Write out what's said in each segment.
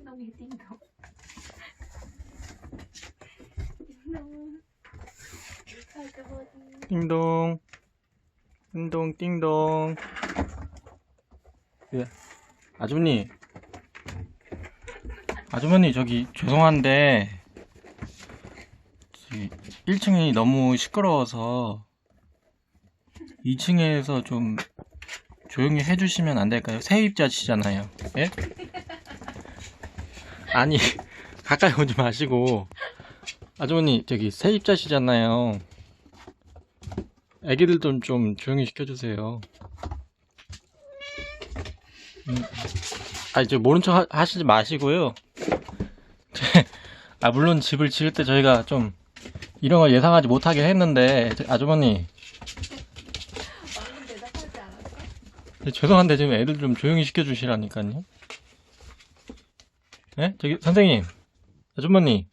띵동이 띵동. 띵동. 띵동 띵동 띵동. 예. 아주머니 저기 죄송한데 1층이 너무 시끄러워서 2층에서 좀 조용히 해주시면 안 될까요? 세입자시잖아요. 예? 아니 가까이 오지 마시고. 아주머니 저기 세입자시잖아요. 애기들 좀 조용히 시켜주세요. 아니 저 모른 척 하시지 마시고요. 물론 집을 지을 때 저희가 좀 이런 걸 예상하지 못하긴 했는데 아주머니 방금 대답하지 않았어? 죄송한데 지금 애들 좀 조용히 시켜주시라니까요. 네? 저기 선생님, 아주머니,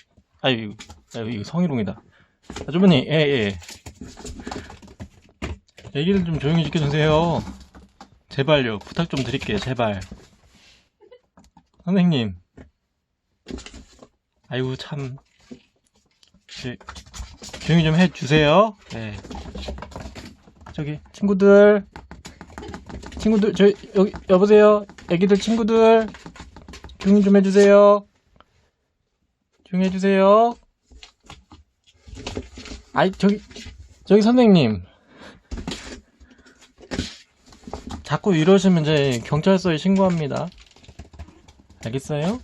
이거 성희롱이다. 아주머니, 예. 애기들 좀 조용히 시켜주세요. 제발요, 부탁 좀 드릴게요, 제발. 선생님, 아이고 참, 조용히 좀 해주세요. 네. 저기 친구들, 여기 여보세요, 애기들 친구들. 조용히 좀 해주세요. 조용히 해주세요. 저기 선생님. 자꾸 이러시면 이제 경찰서에 신고합니다. 알겠어요?